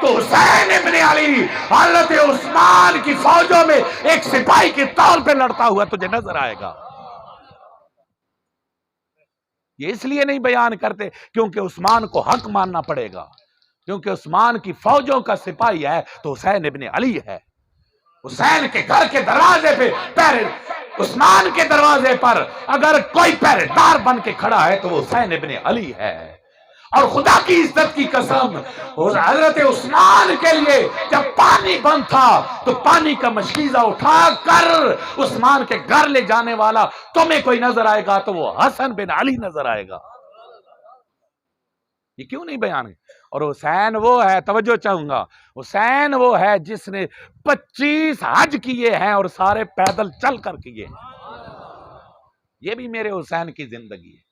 تو حسین ابن علی حضرت عثمان کی فوجوں میں ایک سپاہی کے طور پہ لڑتا ہوا تجھے نظر آئے گا. یہ اس لیے نہیں بیان کرتے کیونکہ عثمان کو حق ماننا پڑے گا، کیونکہ عثمان کی فوجوں کا سپاہی ہے تو حسین ابن علی ہے. حسین کے گھر کے دروازے پہ عثمان کے دروازے پر اگر کوئی پہرےدار بن کے کھڑا ہے تو وہ حسین ابن علی ہے. اور خدا کی عزت کی قسم حضرت عثمان کے لیے جب پانی بند تھا تو پانی کا مشکیزہ اٹھا کر عثمان کے گھر لے جانے والا تمہیں کوئی نظر آئے گا تو وہ حسن بن علی نظر آئے گا. یہ کیوں نہیں بیان ہے؟ اور حسین وہ ہے، توجہ چاہوں گا، حسین وہ ہے جس نے 25 حج کیے ہیں اور سارے پیدل چل کر کیے ہیں. یہ بھی میرے حسین کی زندگی ہے.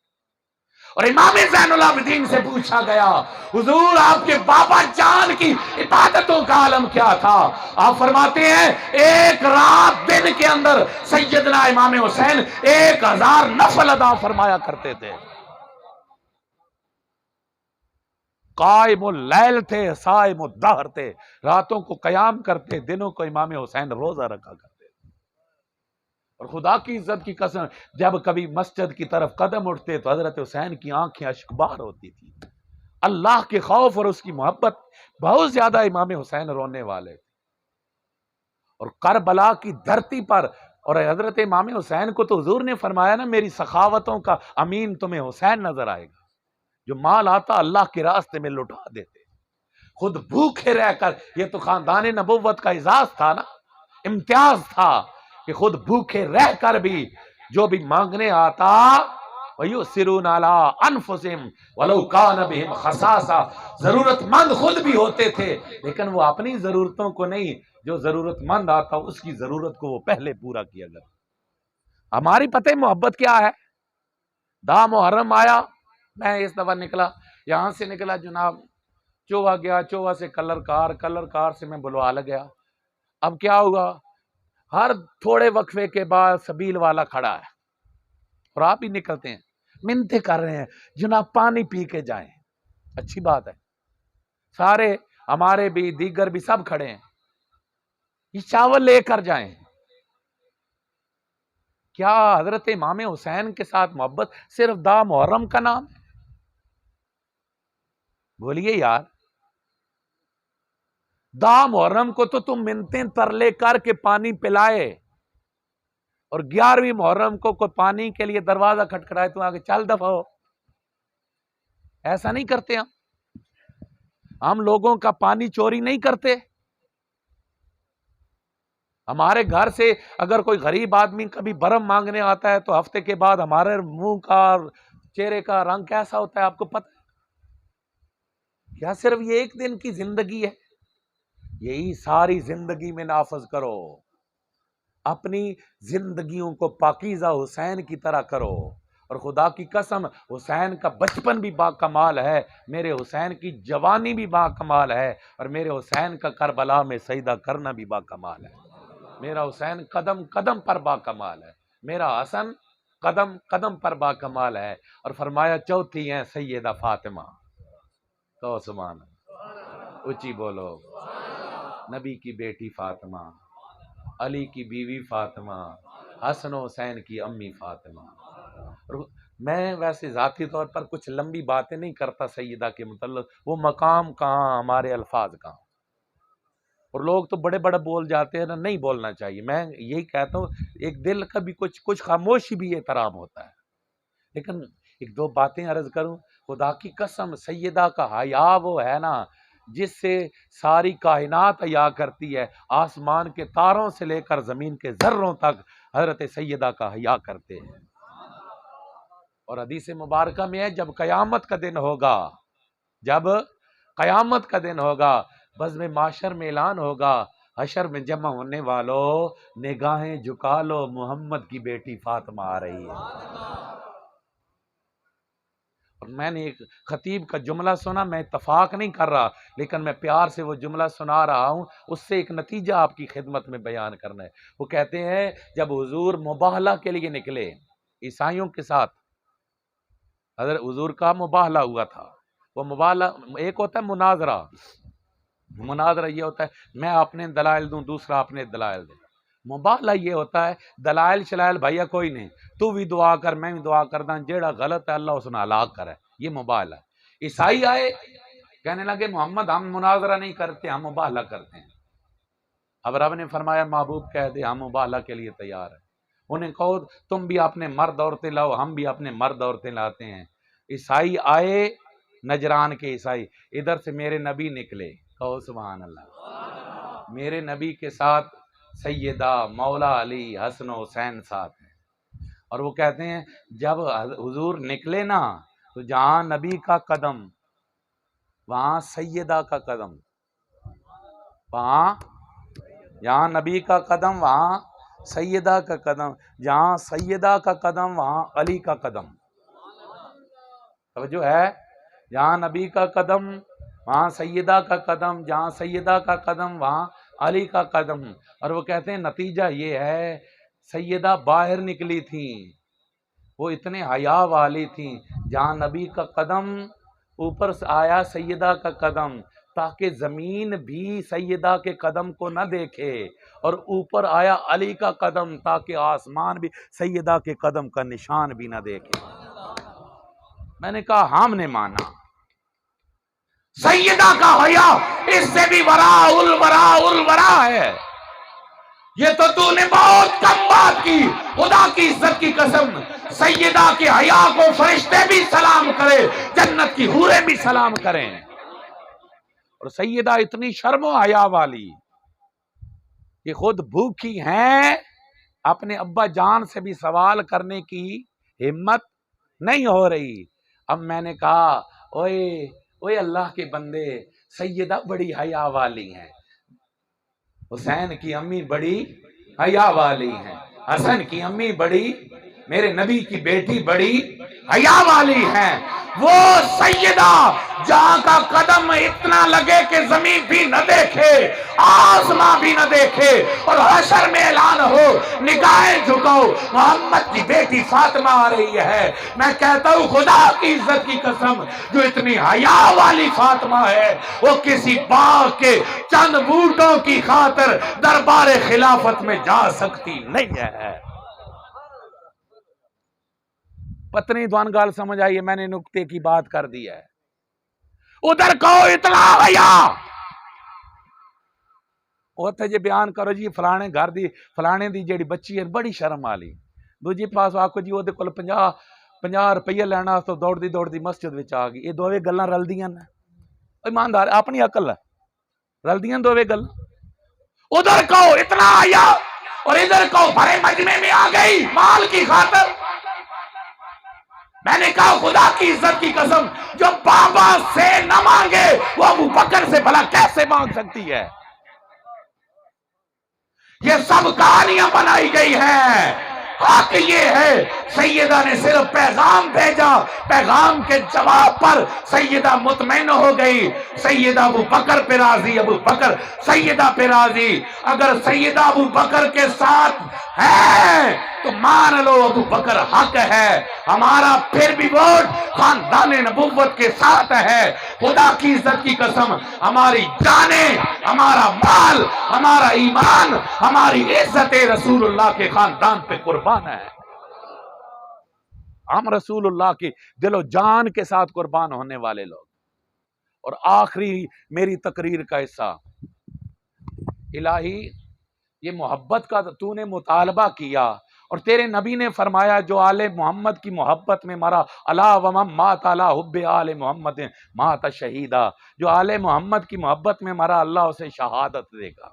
اور امام زین العابدین سے پوچھا گیا حضور آپ کے بابا جان کی عبادتوں کا عالم کیا تھا؟ آپ فرماتے ہیں ایک رات دن کے اندر سیدنا امام حسین 1000 نفل ادا فرمایا کرتے تھے. قائم اللیل تھے، صائم الدہر تھے، راتوں کو قیام کرتے، دنوں کو امام حسین روزہ رکھا کرتے. اور خدا کی عزت کی قسم جب کبھی مسجد کی طرف قدم اٹھتے تو حضرت حسین کی آنکھیں اشکبار ہوتی تھی. اللہ کے خوف اور اس کی محبت بہت زیادہ امام حسین رونے والے تھے. اور کربلا کی دھرتی پر اور حضرت امام حسین کو تو حضور نے فرمایا نا میری سخاوتوں کا امین تمہیں حسین نظر آئے گا. جو مال آتا اللہ کے راستے میں لٹا دیتے، خود بھوکے رہ کر. یہ تو خاندان نبوت کا اعزاز تھا نا، امتیاز تھا کہ خود بھوکے رہ کر بھی جو بھی مانگنے آتا وَيُؤْثِرُونَ عَلَىٰ أَنفُسِهِمْ وَلَوْ كَانَ بِهِمْ خَصَاصَةٌ. ضرورت مند خود بھی ہوتے تھے لیکن وہ اپنی ضرورتوں کو نہیں، جو ضرورت مند آتا اس کی ضرورت کو وہ پہلے پورا کیا کرتا. ہماری پتہ محبت کیا ہے؟ دا محرم آیا، میں اس دفعہ نکلا، یہاں سے نکلا جناب چوہا گیا، چوہا سے کلر کار سے میں بلوال گیا. اب کیا ہوا؟ ہر تھوڑے وقفے کے بعد سبیل والا کھڑا ہے اور آپ ہی نکلتے ہیں، منتیں کر رہے ہیں جناب پانی پی کے جائیں. اچھی بات ہے، سارے ہمارے بھی دیگر بھی سب کھڑے ہیں، یہ چاول لے کر جائیں. کیا حضرت امام حسین کے ساتھ محبت صرف دا محرم کا نام ہے؟ بولیے یار، دا محرم کو تو تم منتیں ترلے کر کے پانی پلائے اور 11ویں محرم کو کوئی پانی کے لیے دروازہ کھٹکھٹائے تو آگے چل دفعہ ہو. ایسا نہیں کرتے ہم لوگوں کا پانی چوری نہیں کرتے. ہمارے گھر سے اگر کوئی غریب آدمی کبھی برم مانگنے آتا ہے تو ہفتے کے بعد ہمارے منہ کا چہرے کا رنگ کیسا ہوتا ہے آپ کو پتہ ہے؟ کیا صرف یہ ایک دن کی زندگی ہے؟ یہی ساری زندگی میں نافذ کرو. اپنی زندگیوں کو پاکیزہ حسین کی طرح کرو. اور خدا کی قسم حسین کا بچپن بھی با کمال ہے، میرے حسین کی جوانی بھی با کمال ہے، اور میرے حسین کا کربلا میں سجدہ کرنا بھی با کمال ہے. میرا حسین قدم قدم پر با کمال ہے، میرا حسن قدم قدم پر با کمال ہے. اور فرمایا چوتھی ہیں سیدہ فاطمہ. تو سبحان اونچی بولو، نبی کی بیٹی فاطمہ، علی کی بیوی فاطمہ، حسن و حسین کی امی فاطمہ. میں ویسے ذاتی طور پر کچھ لمبی باتیں نہیں کرتا سیدہ کے متعلق، وہ مقام کہاں، ہمارے الفاظ کہاں. اور لوگ تو بڑے بڑے بول جاتے ہیں نا، نہیں بولنا چاہیے. میں یہی کہتا ہوں ایک دل کا بھی کچھ خاموشی بھی احترام ہوتا ہے. لیکن ایک دو باتیں عرض کروں. خدا کی قسم سیدہ کا حیا وہ ہے نا جس سے ساری کائنات حیا کرتی ہے. آسمان کے تاروں سے لے کر زمین کے ذروں تک حضرت سیدہ کا حیا کرتے ہیں. اور حدیث مبارکہ میں ہے جب قیامت کا دن ہوگا، جب قیامت کا دن ہوگا، بزم معاشر میں اعلان ہوگا حشر میں جمع ہونے والوں نگاہیں جھکا لو، محمد کی بیٹی فاطمہ آ رہی ہے. اور میں نے ایک خطیب کا جملہ سنا، میں اتفاق نہیں کر رہا لیکن میں پیار سے وہ جملہ سنا رہا ہوں، اس سے ایک نتیجہ آپ کی خدمت میں بیان کرنا ہے. وہ کہتے ہیں جب حضور مباہلہ کے لیے نکلے عیسائیوں کے ساتھ، حضرت حضور کا مباہلہ ہوا تھا. وہ مباہلہ ایک ہوتا ہے مناظرہ، مناظرہ یہ ہوتا ہے میں اپنے دلائل دوں دوسرا اپنے دلائل دے. مباہلہ یہ ہوتا ہے دلائل شلائل بھیا کوئی نہیں، تو بھی دعا کر میں بھی دعا کردا جیڑا غلط ہے اللہ اس نے ہلاک کرے. یہ مباہلہ ہے. عیسائی آئے کہنے لگے محمد ہم مناظرہ نہیں کرتے، ہم مباہلہ کرتے ہیں. اب رب نے فرمایا محبوب کہہ دے ہم مباہلہ کے لیے تیار ہیں. انہیں کہو تم بھی اپنے مرد عورتیں لاؤ، ہم بھی اپنے مرد عورتیں لاتے ہیں. عیسائی آئے، نجران کے عیسائی، ادھر سے میرے نبی نکلے، کہو سبحان اللہ. میرے نبی کے ساتھ سیدہ مولا علی حسن و حسین ساتھ ہیں. اور وہ کہتے ہیں جب حضور نکلے نا تو جہاں نبی کا قدم وہاں سیدہ کا قدم، وہاں جہاں نبی کا قدم وہاں سیدہ کا قدم، جہاں سیدہ کا قدم وہاں علی کا قدم. توجہ ہے؟ جہاں نبی کا قدم وہاں سیدہ کا قدم، جہاں سیدہ کا قدم وہاں علی کا قدم. اور وہ کہتے ہیں نتیجہ یہ ہے سیدہ باہر نکلی تھیں، وہ اتنے حیا والی تھیں، جہاں نبی کا قدم اوپر سے آیا سیدہ کا قدم تاکہ زمین بھی سیدہ کے قدم کو نہ دیکھے، اور اوپر آیا علی کا قدم تاکہ آسمان بھی سیدہ کے قدم کا نشان بھی نہ دیکھے. میں نے کہا ہم نے مانا سیدہ کا حیا اس سے بھی وراء الوراء الورا ہے. یہ تو نے بہت کم بات کی. خدا کی عزت کی قسم سیدہ کے حیا کو فرشتے بھی سلام کرے، جنت کی حوریں بھی سلام کریں. اور سیدہ اتنی شرم و حیا والی کہ خود بھوکی ہیں، اپنے ابا جان سے بھی سوال کرنے کی ہمت نہیں ہو رہی. اب میں نے کہا اوئے اللہ کے بندے، سیدہ بڑی حیا والی ہیں، حسین کی امی بڑی حیا والی ہیں، حسن کی امی بڑی، میرے نبی کی بیٹی بڑی حیا والی ہیں. وہ سیدہ جہاں کا قدم اتنا لگے کہ زمین بھی نہ دیکھے، آسمان بھی نہ دیکھے، اور حشر میں اعلان ہو نگاہیں جھکاؤ محمد کی بیٹی فاطمہ آ رہی ہے. میں کہتا ہوں خدا کی عزت کی قسم جو اتنی حیا والی فاطمہ ہے وہ کسی باغ کے چند بوٹوں کی خاطر دربار خلافت میں جا سکتی نہیں ہے. پتنی دوان گال سمجھ آئیے، میں نے نکتے کی بات کر دی ہے. ادھر کہو اطلاع حیا اوتھے جے بیان کرو جی فلانے گھر دی فلانے دی جیڑی بچی ہے بڑی شرم والی، دوجی پاس آکو جی وہ دے کول 50 روپیہ لینا تو دوڑ دی مسجد وچ آ گئی. یہ دوویں گلاں رلدیاں نے، ایماندار اپنی عقل ہے، رلدیاں دوویں گلاں. ادھر کہو اطلاع حیا اور ادھر کہو بڑے مجمع میں آ گئی مال کی خاطر. میں نے کہا خدا کی عزت کی قسم جو بابا سے نہ مانگے وہ ابو بکر سے بھلا کیسے مانگ سکتی ہے؟ یہ سب کہانیاں بنائی گئی ہیں. حق یہ ہے سیدہ نے صرف پیغام بھیجا، پیغام کے جواب پر سیدہ مطمئن ہو گئی. سیدہ ابو بکر پہ راضی، ابو بکر سیدہ پہ راضی. اگر سیدہ ابو بکر کے ساتھ ہے تو مان لو ابو بکر حق ہے. ہمارا پھر بھی ووٹ خاندان نبوت کے ساتھ ہے. خدا کی عزت کی قسم ہماری جانیں، ہمارا مال، ہمارا ایمان، ہماری عزت رسول اللہ کے خاندان پہ قربان ہے. ہم رسول اللہ کی دل و جان کے ساتھ قربان ہونے والے لوگ. اور آخری میری تقریر کا حصہ، الہی یہ محبت کا تو نے مطالبہ کیا اور تیرے نبی نے فرمایا جو آل محمد کی محبت میں مرا الا ومن مات علی حب آل محمد مات شہیدا. جو آل محمد کی محبت میں مرا اللہ اسے شہادت دے گا.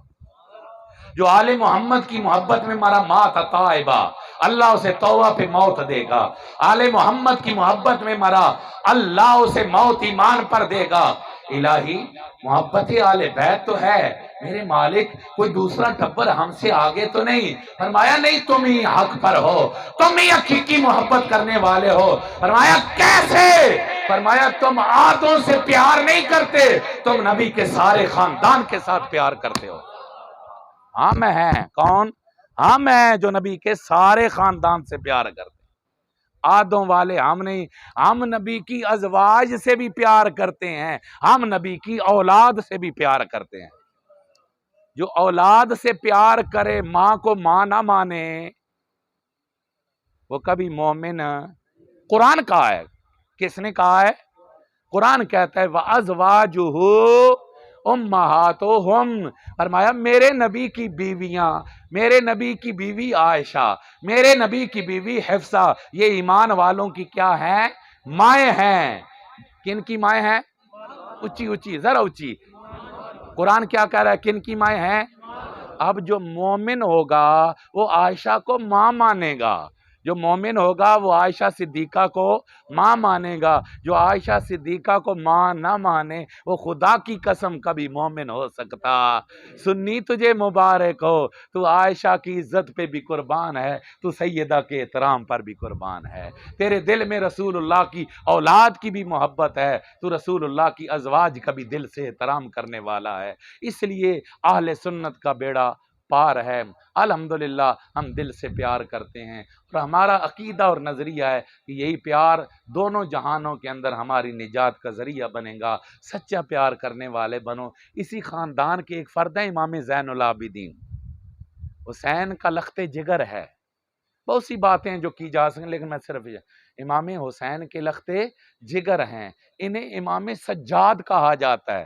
جو آل محمد کی محبت میں مرا مات تائبہ، اللہ اسے توبہ پہ موت دے گا. آل محمد کی محبت میں مرا اللہ اسے موت ایمان پر دے گا. الہی محبت آل بیت تو ہے میرے مالک، کوئی دوسرا ٹبر ہم سے آگے تو نہیں. فرمایا نہیں تم ہی حق پر ہو، تم ہی حقیقی محبت کرنے والے ہو. فرمایا کیسے؟ فرمایا تم آدوں سے پیار نہیں کرتے، تم نبی کے سارے خاندان کے ساتھ پیار کرتے ہو. ہم ہیں کون؟ ہم ہیں جو نبی کے سارے خاندان سے پیار کرتے. آدوں والے ہم نہیں، ہم نبی کی ازواج سے بھی پیار کرتے ہیں، ہم نبی کی اولاد سے بھی پیار کرتے ہیں۔ جو اولاد سے پیار کرے، ماں کو ماں نہ مانے، وہ کبھی مومن۔ قرآن کہا ہے، کس نے کہا ہے؟ قرآن کہتا ہے وَأَزْوَاجُهُ أُمَّهَاتُهُمْ، فرمایا میرے نبی کی بیویاں، میرے نبی کی بیوی عائشہ، میرے نبی کی بیوی حفصہ، یہ ایمان والوں کی کیا ہیں؟ مائیں ہیں۔ کن کی مائیں ہیں؟ اچھی اچھی، ذرا اچھی۔ قرآن کیا کہہ رہا ہے؟ کن کی مائیں ہیں؟ اب جو مومن ہوگا وہ عائشہ کو ماں مانے گا، جو مومن ہوگا وہ عائشہ صدیقہ کو ماں مانے گا، جو عائشہ صدیقہ کو ماں نہ مانے وہ خدا کی قسم کبھی مومن ہو سکتا۔ سنی تجھے مبارک ہو، تو عائشہ کی عزت پہ بھی قربان ہے، تو سیدہ کے احترام پر بھی قربان ہے، تیرے دل میں رسول اللہ کی اولاد کی بھی محبت ہے، تو رسول اللہ کی ازواج کا بھی دل سے احترام کرنے والا ہے۔ اس لیے اہل سنت کا بیڑا پار ہے، الحمدللہ ہم دل سے پیار کرتے ہیں، اور ہمارا عقیدہ اور نظریہ ہے کہ یہی پیار دونوں جہانوں کے اندر ہماری نجات کا ذریعہ بنے گا۔ سچا پیار کرنے والے بنو۔ اسی خاندان کے ایک فرد ہیں امام زین العابدین، حسین کا لخت جگر ہے۔ بہت سی باتیں جو کی جا سکیں، لیکن میں صرف امام حسین کے لخت جگر ہیں۔ انہیں امام سجاد کہا جاتا ہے۔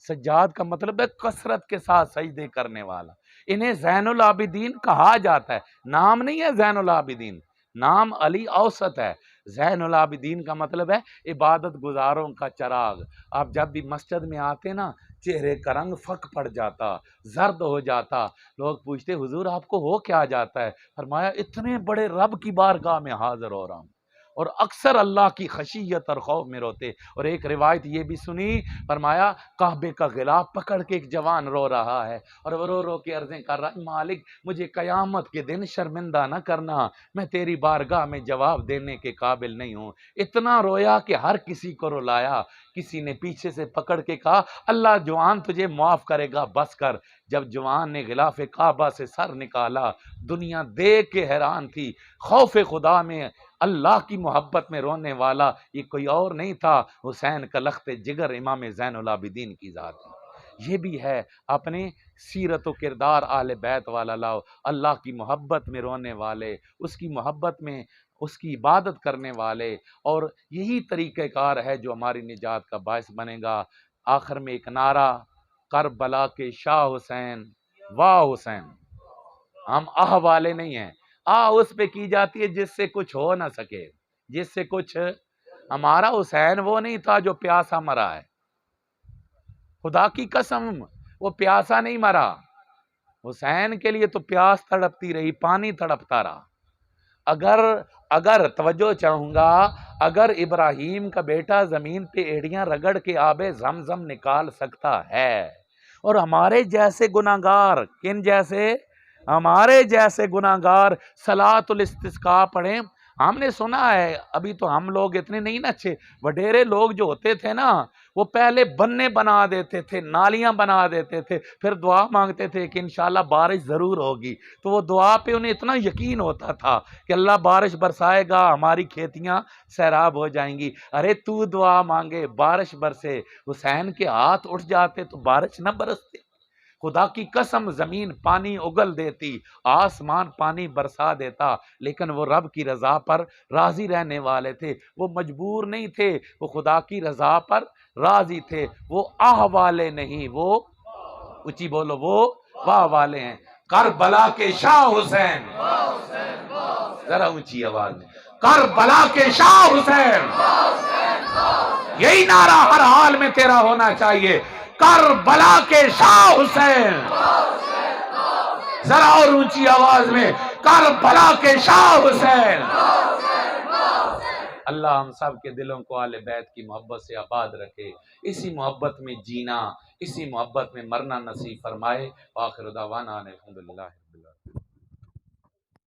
سجاد کا مطلب ہے کثرت کے ساتھ سجدے کرنے والا۔ انہیں زین العابدین کہا جاتا ہے، نام نہیں ہے زین العابدین، نام علی اوسط ہے۔ زین العابدین کا مطلب ہے عبادت گزاروں کا چراغ۔ آپ جب بھی مسجد میں آتے نا، چہرے کا رنگ فک پڑ جاتا، زرد ہو جاتا، لوگ پوچھتے حضور آپ کو ہو کیا جاتا ہے؟ فرمایا اتنے بڑے رب کی بارگاہ میں حاضر ہو رہا ہوں، اور اکثر اللہ کی خشیت اور خوف میں روتے۔ اور ایک روایت یہ بھی سنی، فرمایا کعبے کا غلاف پکڑ کے ایک جوان رو رہا ہے، اور وہ رو رو کے عرضیں کر رہا ہے مالک مجھے قیامت کے دن شرمندہ نہ کرنا، میں تیری بارگاہ میں جواب دینے کے قابل نہیں ہوں۔ اتنا رویا کہ ہر کسی کو رلایا۔ کسی نے پیچھے سے پکڑ کے کہا اللہ جوان تجھے معاف کرے گا، بس کر۔ جب جوان نے غلاف کعبہ سے سر نکالا، دنیا دیکھ کے حیران تھی۔ خوف خدا میں، اللہ کی محبت میں رونے والا یہ کوئی اور نہیں تھا، حسین کا لخت جگر امام زین العابدین کی ذات ہے۔ یہ بھی ہے اپنے سیرت و کردار اہل بیت والا لاؤ، اللہ کی محبت میں رونے والے، اس کی محبت میں اس کی عبادت کرنے والے، اور یہی طریقہ کار ہے جو ہماری نجات کا باعث بنے گا۔ آخر میں ایک نعرہ، کربلا کے شاہ حسین، واہ حسین۔ ہم آہ والے نہیں ہیں، اس پہ کی جاتی ہے جس سے کچھ ہو نہ سکے، جس سے کچھ۔ ہمارا حسین وہ نہیں تھا جو پیاسا مرا ہے، خدا کی قسم وہ پیاسا نہیں مرا۔ حسین کے لیے تو پیاس تڑپتی رہی، پانی تڑپتا رہا۔ اگر توجہ چاہوں گا، اگر ابراہیم کا بیٹا زمین پہ ایڑیاں رگڑ کے آب زمزم نکال سکتا ہے، اور ہمارے جیسے گناہگار، کن جیسے؟ ہمارے جیسے گناہگار صلاۃ الاستسقاء پڑھیں۔ ہم نے سنا ہے، ابھی تو ہم لوگ اتنے نہیں نا اچھے، وڈیرے لوگ جو ہوتے تھے نا، وہ پہلے بننے بنا دیتے تھے، نالیاں بنا دیتے تھے، پھر دعا مانگتے تھے کہ انشاءاللہ بارش ضرور ہوگی۔ تو وہ دعا پہ انہیں اتنا یقین ہوتا تھا کہ اللہ بارش برسائے گا، ہماری کھیتیاں سیراب ہو جائیں گی۔ ارے تو دعا مانگے بارش برسے، حسین کے ہاتھ اٹھ جاتے تو بارش نہ برستے۔ خدا کی قسم زمین پانی اگل دیتی، آسمان پانی برسا دیتا، لیکن وہ رب کی رضا پر راضی رہنے والے تھے، وہ مجبور نہیں تھے، وہ خدا کی رضا پر راضی تھے۔ وہ آہ والے نہیں، وہ اونچی بولو، وہ واہ والے ہیں۔ کربلا کے شاہ حسین، ذرا اونچی آواز میں، کربلا کے شاہ حسین، یہی نعرہ ہر حال میں تیرا ہونا چاہیے، کربلا کے شاہ حسین۔ ذرا اور اونچی آواز میں، کربلا کے شاہ حسین۔ اللہ ہم سب کے دلوں کو اہل بیت کی محبت سے آباد رکھے، اسی محبت میں جینا، اسی محبت میں مرنا نصیب فرمائے۔ وآخر دعوانا الحمدللہ۔